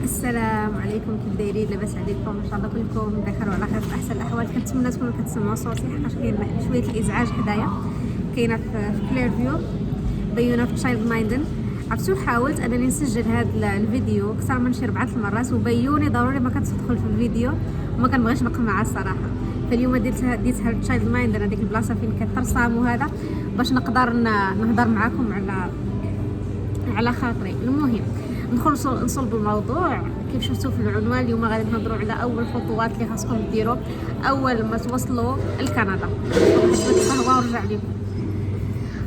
السلام عليكم، كيف دايرين؟ لاباس عليكم؟ ان شاء الله كلكم بخير وعلى خير في احسن الاحوال. كنتمنى تكونوا كتسمعوا صوتي حقاش كاين شويه الازعاج حدايا. كاينه في كلير فيو، بيونه في تشايلد مايندن. عرفتوا حاولت انني نسجل هذا الفيديو اكثر من شي 4 المرات وبيوني ضروري ما كتدخل في الفيديو وما كنبغيش نبقى معها الصراحه. فاليوم ديتها تشايلد مايندن، هذيك البلاصه فين كترسم وهذا، باش نقدر نهضر معكم على خاطري. المهم نصلب الموضوع. كيف شفتوا في العنوان، اليوم غادي نهضروا على اول خطوات اللي خاصكم ديروا اول ما توصلوا لكندا. شربت قهوه ورجع لكم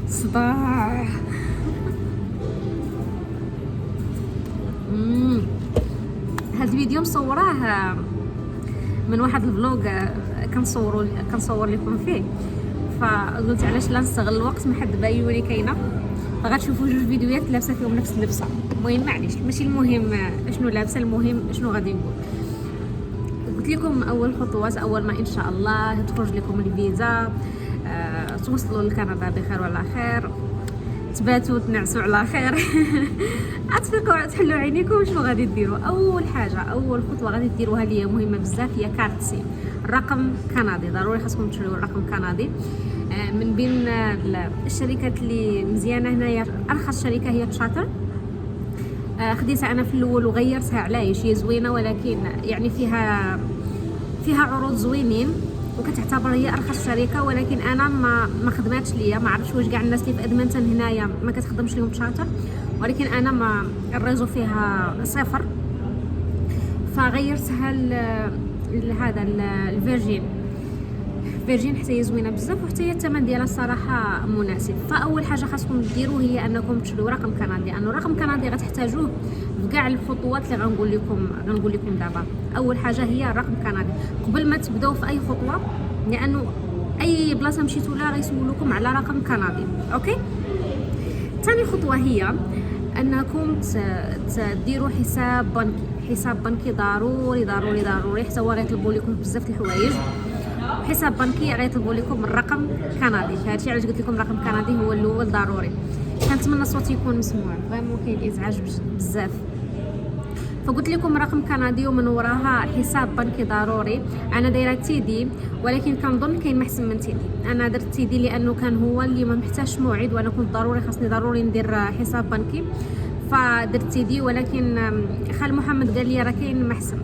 صداع. هذا الفيديو مصوراه من واحد الفلوق كنصور لكم فيه، فقلت علاش لا نستغل الوقت ما حد بايوني كاينه، فغتشوفوا جوج فيديوهات لابسه فيهم نفس اللبسه. المهم معليش، ماشي المهم شنو لابسه، المهم شنو غادي نقول. قلت لكم اول خطوات اول ما ان شاء الله تخرج لكم الفيزا، توصلوا لكندا بخير وعلى خير، تباتوا تنعسوا على خير. اتفقوا تحلوا عينيكم. شنو غادي ديروا؟ اول حاجه اول خطوه غادي ديروها اللي هي مهمه بزاف هي كارت سيم، الرقم كندي. ضروري خاصكم تشريوا رقم كندي. من بين الشركات اللي مزيانه هنايا ارخص شركه هي تشاتر. خديتها انا في الاول وغيرتها. علاش؟ هي زوينه ولكن يعني فيها عروض زوينين وكتعتبر هي ارخص شركه، ولكن انا ما خدماتش ليا. ما عرفتش واش كاع الناس اللي في ادمنتون هنايا ما كتخدمش لهم تشاتر، ولكن انا ما الريزو فيها صفر، فغيرتها لهذا الفيرجين حتى هي زوينه بزاف وحتى هي الثمن ديالها الصراحه مناسب. فاول حاجه خاصكم ديروا هي انكم تشريوا رقم كندي، لانه الرقم كندي غتحتاجوه في كاع الخطوات اللي غنقول لكم دابا. اول حاجه هي الرقم كندي قبل ما تبداو في اي خطوه، لانه اي بلاصه مشيتوا لها غيسولوكم على رقم كندي. اوكي. ثاني خطوه هي انكم تديروا حساب بنكي ضروري ضروري ضروري، حتى هو غيطلبوا لكم بزاف الحوايج. حساب بنكي غيطلبوا لكم الرقم كندي، فهادشي علاش قلت لكم الرقم كندي هو الاول ضروري. كنتمنى صوتي يكون مسموع، فريمون كاين ازعاج بزاف. فقلت لكم رقم كندي ومن وراها حساب بنكي ضروري. انا دايره تيدي، ولكن كنظن كاين محسن من تيدي. انا درت تيدي لانه كان هو اللي ما محتاجش موعد، وانا كنت خاصني ضروري ندير حساب بنكي، فدرت تيدي. ولكن خال محمد قال لي راه كاين محسن.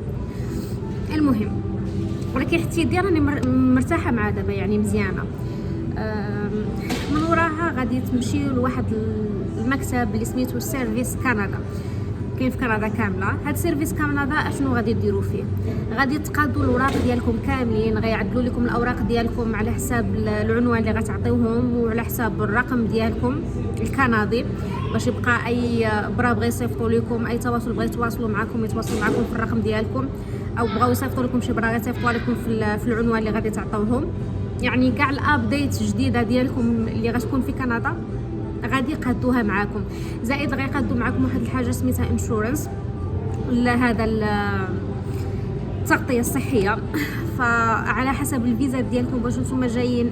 المهم، ولكن حتى يدي راني مرتاحه مع دابا، يعني مزيانه. من وراها غادي تمشيو لواحد المكتب اللي سميتو سيرفيس كندا، كاين في كندا كامله. هاد سيرفيس كندا اشنو غادي ديروا فيه؟ غادي تقادوا الاوراق ديالكم كاملين، غيعدلوا لكم الاوراق ديالكم على حساب العنوان اللي غتعطيوهم وعلى حساب الرقم ديالكم الكندي، باش يبقى اي برا بغى يصيفطوا لكم اي تواصل بغى يتواصلوا معكم يتواصلوا معكم في الرقم ديالكم، او بغاو يصيفطوا لكم شي برا يصيفطوا لكم في العنوان اللي غادي تعطيوهم. يعني كاع الابديت الجديده ديالكم اللي غتكون في كندا غادي يقادوها معاكم. زائد غيقادوا معاكم واحد الحاجه سميتها انشورنس، ولا هذا التغطيه الصحيه. فعلى حسب الفيزا ديالكم، واش نتوما جايين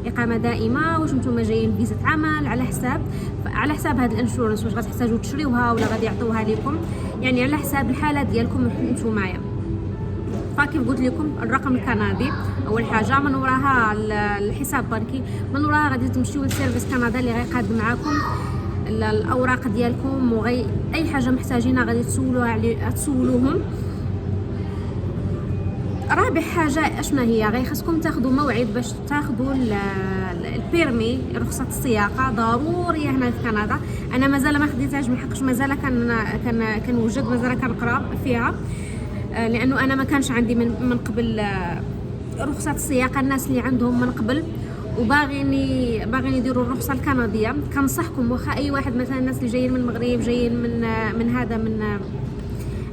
اقامه دائمه، واش نتوما جايين فيزا عمل، على حساب هذا الانشورنس واش غتحتاجوا تشريوها ولا غادي يعطوها لكم، يعني على حساب الحاله ديالكم نتوما. فكيف قلت لكم الرقم الكندي اول حاجه، من وراها الحساب بنكي، من وراها غادي تمشيو لسيرفيس كندا اللي غيقاد معاكم الاوراق ديالكم اي حاجه محتاجينها غادي تسولوهم. رابع حاجه اشنا هي؟ خاصكم تاخذوا موعد باش تاخذوا البيرمي، رخصه السياقه ضروريه هنا في كندا. انا مازال ما خديتهاش من حقش، مازال كان وجد، مازال كنقرا فيها، لانه انا ما كانش عندي من قبل رخصه السياقه. الناس اللي عندهم من قبل وباغيين يديروا الرخصه الكنديه، كنصحكم واخا اي واحد مثلا الناس اللي جايين من المغرب، جايين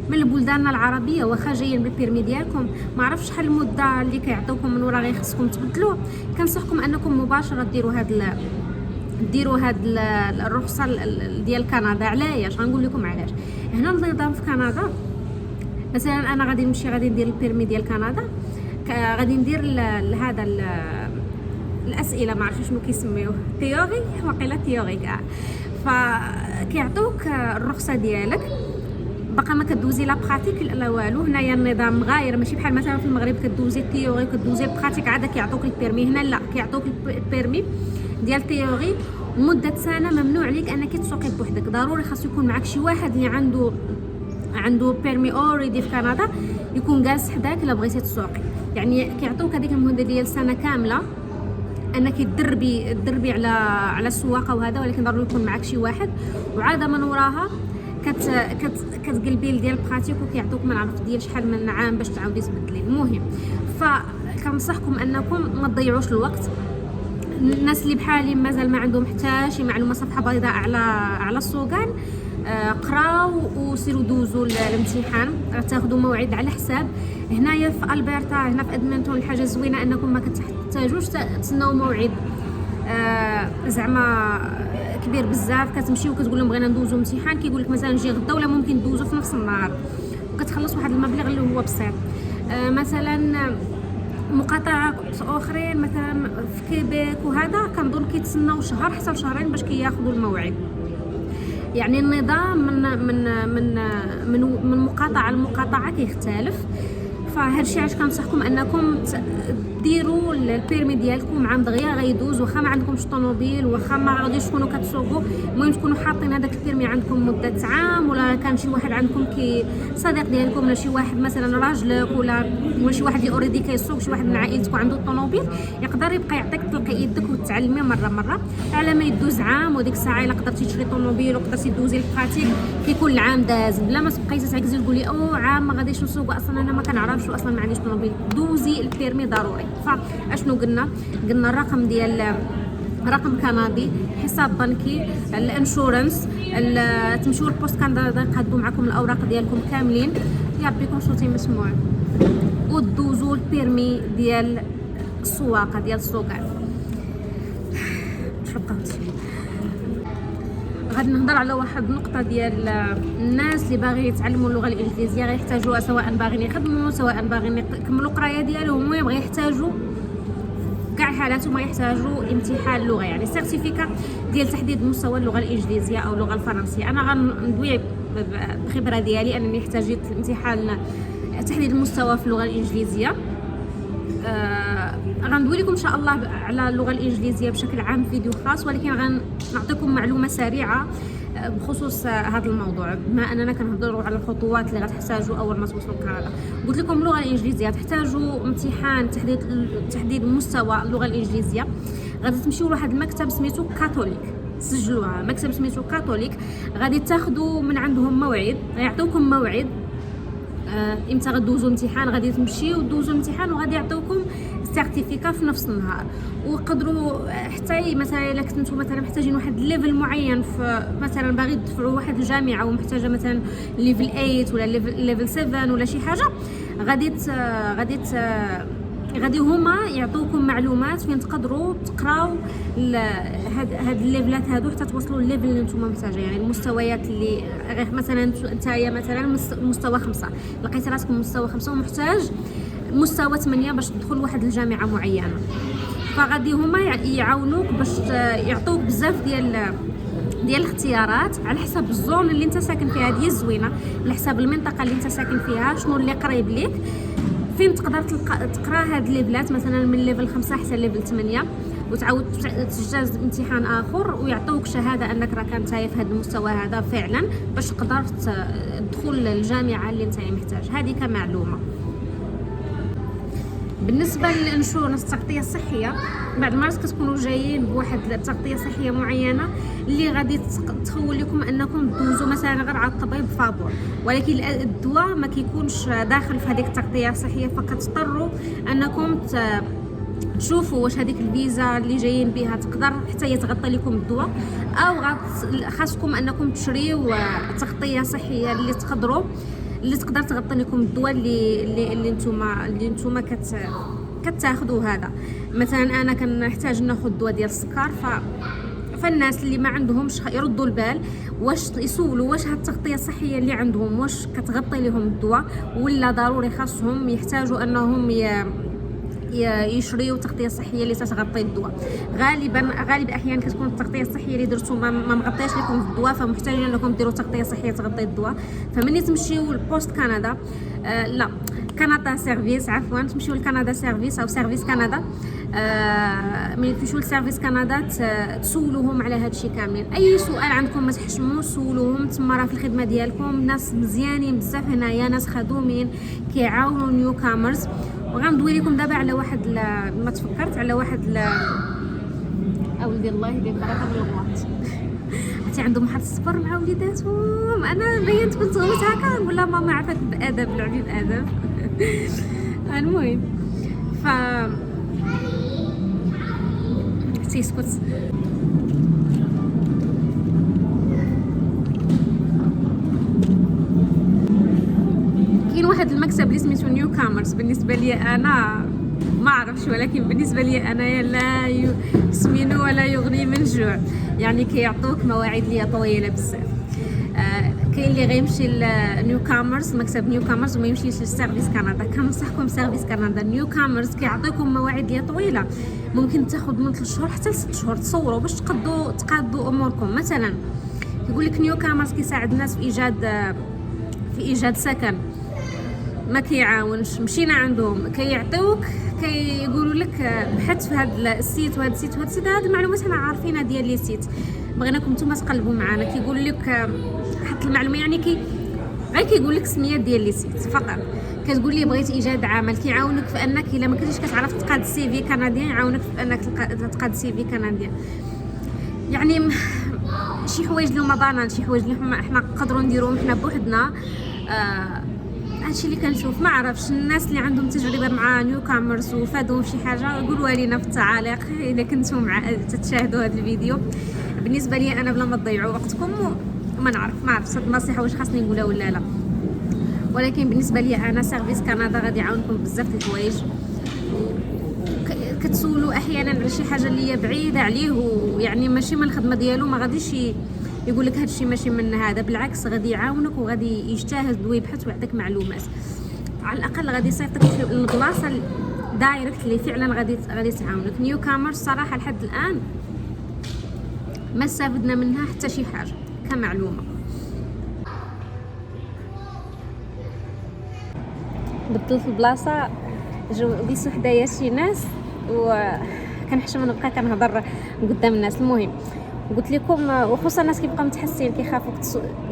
من البلدان العربيه، واخا جايين بالبيرمي ديالكم، ما عرفتش شحال المده اللي كيعطيوكم من ورا خصكم تبدلوه. كنصحكم انكم مباشره ديروا هاد الرخصه ديال كندا. علاش؟ غنقول لكم علاش. هنا النظام في كندا، مثلا انا غادي ندير البيرمي ديال كندا، غادي ندير هذا الاسئله، ما عرفتش شنو كيسميوه، تيوري، واقيلا تيوري كاع. فكيعطوك الرخصه ديالك باقا ما كدوزي لا براتيك لا والو. هنايا النظام غاير، ماشي بحال مثلا في المغرب كدوزي التيوري كدوزي البراتيك عاد كيعطوك البيرمي. هنا لا، كيعطوك البيرمي ديال التيوري مده سنه. ممنوع عليك انك تسوقي بوحدك، ضروري خاص يكون معك شي واحد اللي عنده بيرمي اوريدي في كندا، يكون جالس حداك الا بغيتي تسوقي. يعني كيعطوك هذيك المده ديال سنه كامله انك تدربي على السواقه وهذا، ولكن ضروري يكون معك شي واحد. وعاده من وراها كتقلبي ديال البراتيك وكيعطوك ما نعرف ديال شحال من عام باش تعاودي تبدلي. المهم فكنصحكم انكم ما تضيعوش الوقت. الناس اللي بحالي مازال ما عندهم حتى شي معلومه صفحه بيضاء على السوقان، قراو وسيروا دوزوا الامتحان، تاخذوا موعد على حساب. هنايا في البرتا، هنا في ادمنتون، الحاجه زوينه انكم ما كتحتاجوش تسناو موعد زعما كبير بزاف. كتمشيو كتقول لهم بغينا ندوزو امتحان، كيقول لك مثلا جي غدا، ولا ممكن ندوزو في نفس النهار، وكتخلص واحد المبلغ اللي هو بسيط. مثلا مقاطعات اخرين مثلا في كيبيك وهذا كنظن كيتسناو شهر حتى شهرين باش كياخذوا الموعد. يعني النظام من مقاطعه لمقاطعه كيختلف. فهذا الشيء علاش كنصحكم انكم ديروا البيرمي ديالكم عام دغيا غيدوز، واخا ما عندكمش طوموبيل، واخا ما غاديش تكونوا كتسوقوا. المهم تكونوا حاطين هذاك البيرمي عندكم مده عام، ولا كان شي واحد عندكم صديق ديالكم، ولا شي واحد مثلا راجلك، ولا شي واحد اللي اوريدي كيسوق، شي واحد من عائلتك عنده الطوموبيل، يقدر يبقى يعطيك تلقي يدك وتعلمي مره على ما يدوز عام. وديك الساعه الا قدرتي تشري طوموبيل وقدرتي دوزي البراتيك كيكون العام داز، بلا ما تبقاي تعكزي تقولي او عام ما غاديش نسوق، اصلا انا ما كنعرفش واصلا ما عنديش طوموبيل. دوزي البيرمي ضروري. فاشنو قلنا الرقم ديال رقم كندي، حساب بنكي، الانشورنس، تمشيو للبوست كندا يقادوا معكم الاوراق ديالكم كاملين. يا ربي يكون صوتي مسموع. ودوزو البيرمي ديال السواقه ديال السوقان. شكرا. غادي نهضر على واحد النقطه ديال الناس اللي باغي يتعلموا اللغه الانجليزيه، غيحتاجوها سواء باغيين يخدموا، سواء باغيين يكملوا القرايه ديالهم. المهم غيحتاجوا كاع حالاتهم يحتاجوا امتحان لغه، يعني سيرتيفيكا ديال تحديد مستوى اللغه الانجليزيه او اللغه الفرنسيه. انا غندوي بخبره ديالي انني احتاجيت امتحان تحديد المستوى في اللغه الانجليزيه. غندوي لكم ان شاء الله على اللغه الانجليزيه بشكل عام في فيديو خاص، ولكن غنعطيكم معلومه سريعه بخصوص هذا الموضوع، بما اننا كنهضروا على الخطوات اللي غتحتاجوا اول ما توصلوا لكندا. قلت لكم اللغه الانجليزيه تحتاجوا امتحان تحديد مستوى اللغه الانجليزيه. غادي تمشيو لواحد المكتب سميتو كاثوليك، سجلوها، مكتب سميتو كاثوليك. غادي تاخذوا من عندهم موعد، غيعطيوكم موعد امتى غدوزوا امتحان. غادي تمشيو دوزوا الامتحان وغادي يعطيوكم سيرتيفيكا في نفس النهار. وقدروا حتى مثلا الا كنتو مثلا محتاجين واحد الليفل معين، في مثلا باغي تدفعوا واحد الجامعه ومحتاجه مثلا ليفل 8 ولا ليفل 7 ولا شي حاجه، غادي هما يعطوكم معلومات فين تقدروا تقراو هاد الليفلات هادو حتى توصلوا للليفل اللي نتوما محتاجين. يعني المستويات اللي غير مثلا نتايا مثلا مستوى 5 لقيت راسكم مستوى 5 ومحتاج مستوى 8 باش تدخل واحد الجامعه معينه، فغادي هما يعاونوك باش يعطوك بزاف ديال الاختيارات على حسب الزون اللي انت ساكن فيها. هذه الزوينه على حسب المنطقه اللي انت ساكن فيها، شنو اللي قريب ليك، فين تقدر تقرا هاد الليفلات مثلا من ليفل 5 حتى ليفل 8 وتعاود تجتاز امتحان اخر ويعطوك شهاده انك راك نتايا في هذا المستوى هذا فعلا باش تقدر تدخل الجامعه اللي نتايا محتاج. هذه كمعلومه. بالنسبه للانشورنس التغطيه الصحيه، بعض المرات كتكونوا جايين بواحد التغطيه صحيه معينه اللي غادي تخول لكم انكم تدوزوا مثلا غير على الطبيب فابور، ولكن الدواء ما كيكونش داخل في هذيك التغطيه الصحيه، فكتضطروا انكم تشوفوا واش هذيك الفيزا اللي جايين بها تقدر حتى يتغطى لكم الدواء، او خاصكم انكم تشريو تغطيه صحيه اللي تقدر تغطي لكم الدواء اللي نتوما كتاخذوا. هذا مثلا انا كنحتاج ناخذ دواء ديال السكر، فالناس اللي ما عندهمش يردوا البال واش يسولوا واش هاد التغطيه الصحيه اللي عندهم واش كتغطي لهم الدواء، ولا ضروري خاصهم يحتاجوا انهم يشريو التغطيه الصحيه اللي تتغطي الدواء. غالب احيان كتكون التغطيه الصحيه اللي درتو ما مغطياش لكم الدواء، فمحتاجين انكم ديروا تغطيه صحيه تغطي الدواء. فملي تمشيو لبوست كندا لا كندا سيرفيس، عفوا تمشيو لكندا سيرفيس او سيرفيس كندا، ملي تمشيو لسيرفيس كندا تسولوهم على هادشي كاملين. اي سؤال عندكم ما تحشموش سولوهم، تما راه في الخدمه ديالكم ناس مزيانين بزاف هنايا، ناس خدومين كيعاونوا نيو كامرز. وغندوي لكم دابا على واحد ما تفكرت على واحد اولدي الله يدير بركه بالغلط عرفتي عندهم واحد الصبر مع وليداتهم. انا بينت كنت غلط هكا ولا ماما عرفت بادب لعبي بادب المهم ف تيسكت. كاين واحد المكتب اللي سميتو نيو كامرز، بالنسبه لي انا ما عرفش، ولكن بالنسبه لي انا لا يسمن ولا يغني من جوع. يعني كيعطوك مواعيد ليا طويله بزاف. كاين اللي غيمشي لنيو كامرز، مكتب نيو كامرز، وما يمشيش للسيرفيس كندا. كنصحكم سيرفيس كندا. نيو كامرز كيعطيكم مواعيد ليا طويله، ممكن تاخذ من 3 شهور حتى ل 6 شهور تصوروا باش تقادوا اموركم. مثلا يقول لك نيو كامرز كيساعد الناس في ايجاد سكن، ما كيعاونش. مشينا عندهم كيعطيوك كيقولوا لك بحث في هذا السيت وهذا السيت وهذا السيت. هذه المعلومات انا عارفينها ديال لي سيت، بغيناكم نتوما تقلبوا معنا. كيقول لك حط المعلومه، يعني غير كيقول لك سميات ديال لي سيت فقط. كتقول لي بغيت ايجاد عمل، كيعاونك في انك الا ما كنتيش كتعرف تقاد سي في كنديان، يعاونك في انك تقاد سي في كنديان. يعني شي حوايج اللي هما بانان، شي حوايج اللي حنا نقدروا نديروهم حنا بوحدنا. هادشي اللي كنشوف. ما عرفش الناس اللي عندهم تجربه مع نيو كامرز وفادهم شي حاجه قولوا لينا في التعاليق اذا كنتم تتشاهدوا هذا الفيديو. بالنسبه لي انا بلا ما تضيعوا وقتكم ما نعرف هاد النصيحه واش خاصني نقولها ولا لا، ولكن بالنسبه لي انا سيرفيس كندا غادي يعاونكم بزاف د الحوايج. كتسولوا احيانا على شي حاجه اللي هي بعيده عليه، ويعني ماشي من الخدمه ديالو، ما غاديش يقول لك هادشي ماشي من هذا، بالعكس غادي يعاونك وغادي يجتهد ويبحث ويعطيك معلومات. على الاقل غادي يصيفطك للبلاصه دايركت اللي فعلا غادي تعاونك. نيو كامرز صراحه لحد الان ما استفدنا منها حتى شي حاجه كمعلومه. بدلت البلاصه، جلسوا حدايا شي ناس وكنحشم نبقى كنهضر قدام الناس. المهم قلت لكم، وخصوصا الناس كيبقاو متحسين كيخافوا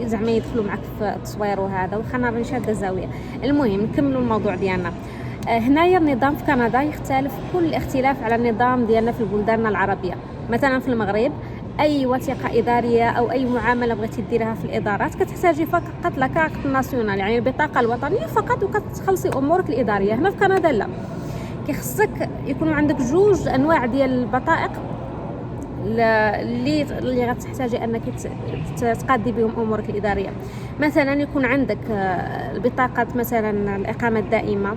زعما يدخلوا معك في التصوير وهذا، وخا انا راني شاده الزاويه. المهم نكملوا الموضوع ديالنا. هنايا النظام في كندا يختلف كل الاختلاف على النظام ديالنا في البلدان العربيه. مثلا في المغرب اي وثيقه اداريه او اي معامله بغيتي ديرها في الادارات كتحتاجي فقط لاكارت ناسيونال، يعني البطاقه الوطنيه فقط، وكتخلصي امورك الاداريه. هنا في كندا لا، كيخصك يكون عندك جوج انواع ديال البطائق اللي غتحتاجي انك تقادي بهم امورك الاداريه. مثلا يكون عندك البطاقه مثلا الاقامه الدائمه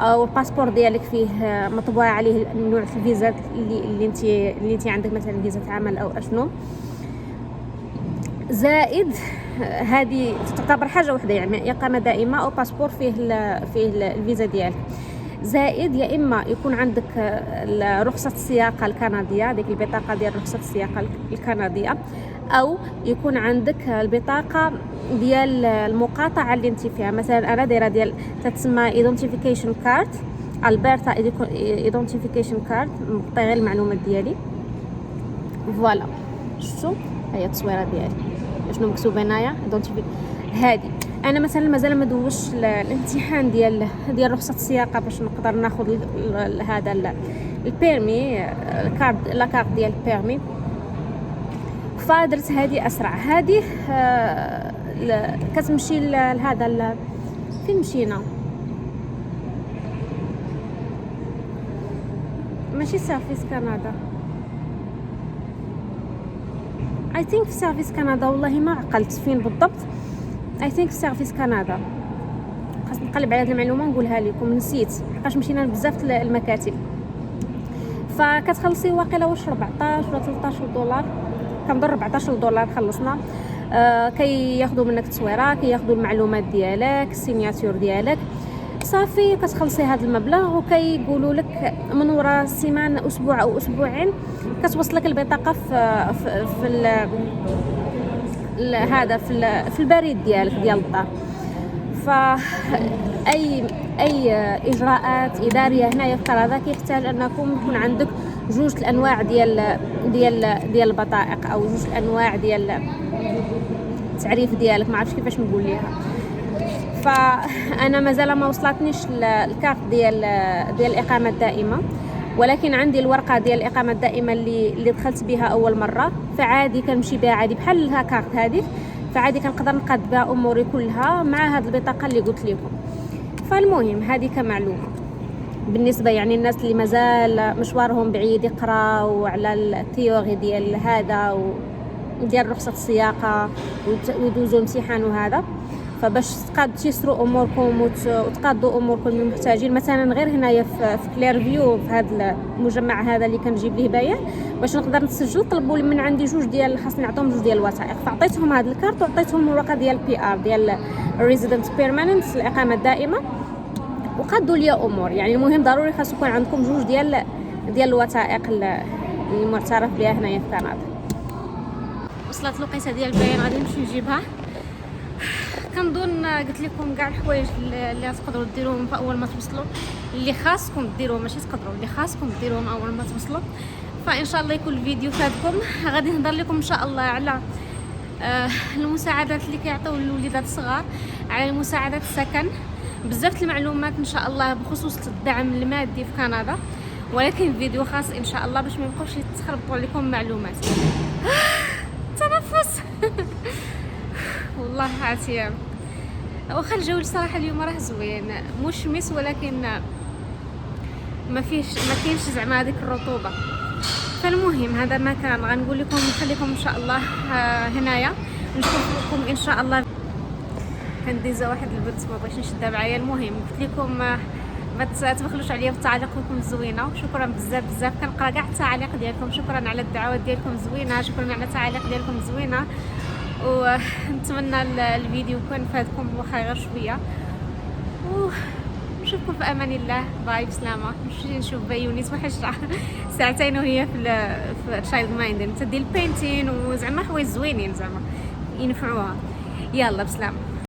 او الباسبور ديالك فيه مطبوع عليه نوع الفيزا اللي انت عندك، مثلا فيزا عمل او اشنو. زائد هذه تعتبر حاجه واحده، يعني اقامه دائمه او باسبور فيه الفيزا ديالك. زائد يا اما يكون عندك رخصه السياقه الكنديه، ديك البطاقه ديال رخصه السياقه الكنديه، او يكون عندك البطاقه ديال المقاطعه اللي انت فيها. مثلا انا دايره ديال تتسمى ايدنتيفيكيشن كارد، البرتا ايدنتيفيكيشن كارد، مقطع غير المعلومات ديالي. فوالا شفتوا هي التصويره ديالي شنو مكتوب هنايا هذه. انا مثلا مازال ما دوزش الامتحان ديال رخصه السياقه باش نقدر ناخذ هذا البيرمي، لا كارت ديال البيرمي، فدرت هذه اسرع. هذه كتمشي لهذا فين مشينا، ماشي سيرفيس كندا، اي ثينك في سيرفيس كندا، والله ما عقلت فين بالضبط. اي ثينك في سيرفيس كندا، خاص نقلب على هذه المعلومه ونقولها لكم، نسيت حقاش مشينا بزاف المكاتب. فكتخلصي واقيلا واش 14 ولا 13 دولار، كنظن 14 دولار خلصنا. كياخذوا منك التصويره، كياخذوا المعلومات ديالك، السيناتور ديالك. وصافي كتخلصي هذا المبلغ، وكيقولوا لك من وراء سيمانه اسبوع او اسبوعين كتوصلك البطاقه في البريد ديالك ديال الدار. فاي اجراءات اداريه هنايا في كندا كيحتاج انكم يكون عندك جوج الانواع ديال البطائق، او جوج الانواع ديال التعريف ديالك، ما عرفتش كيفاش نقول ليها. فانا مازال ما وصلتنيش الكارت ديال الاقامه الدائمه، ولكن عندي الورقه ديال الاقامه الدائمه اللي دخلت بها اول مره، فعادي كنمشي بها عادي بحال لها كارت هذيك، فعادي كنقدر نقاد بها اموري كلها مع هذه البطاقه اللي قلت لكم. فالمهم هذه كمعلومه بالنسبه يعني الناس اللي مازال مشوارهم بعيد يقراو على الثيوري ديال هذا وديال رخصه السياقه ويدوزوا امتحان وهذا. فباش تيسروا اموركم وتقادوا اموركم المحتاجين، مثلا غير هنايا في كليرفيو في هذا المجمع هذا اللي كنجيب ليه بيان باش نقدر نسجل، طلبوا من عندي جوج ديال، خاصني نعطيهم جوج ديال الوثائق، فعطيتهم هذا الكارت وعطيتهم الورقه ديال بي ار ديال ريزيدنت بيرماننت الاقامه الدائمه، وقادوا لي امور. يعني المهم ضروري خاص يكون عندكم جوج ديال الوثائق المعترف بها هنايا في كندا. وصلت الوقيته ديال البيان غادي نمشي نجيبها. كنظن قلت لكم كاع الحوايج اللي تقدروا ديروهم في اول ما توصلوا، اللي خاصكم ديروهم ماشي تقدروا، اللي خاصكم ديروهم اول ما توصلوا. فان شاء الله يكون الفيديو فاتكم. غادي نهضر لكم ان شاء الله على المساعدات اللي كيعطيو الوليدات الصغار، على المساعدات السكن، بزاف المعلومات ان شاء الله بخصوص الدعم المادي في كندا، ولكن فيديو خاص ان شاء الله باش ما يبقاوش يتخربطوا لكم معلومات. تنفس. والله عاتيه واخا الجو صراحه اليوم راه زوين، مشمس، ولكن ما كاينش زعما هذيك الرطوبه. فالمهم هذا ما كان غنقول لكم، نخليكم ان شاء الله هنايا نشوفكم ان شاء الله. كنديزا واحد البنت ما بغيتش نشدها معايا. المهم قلت لكم ما تبخلوش عليا بتعليقاتكم الزوينه، شكرا بزاف كنقرا كاع التعاليق ديالكم، شكرا على الدعوات ديالكم زوينه، شكرا على التعاليق ديالكم زوينه، ونتمنى الفيديو يكون فاتكم واخا غير شويه، ونشوفكم في امان الله. باي بسلامه. نمشي نشوف بيونيت وحشه ساعتين وهي في تشايلد مايند، تدير البينتين وزعما حوايج زوينين زعما ينفعوها. يلا بسلامه.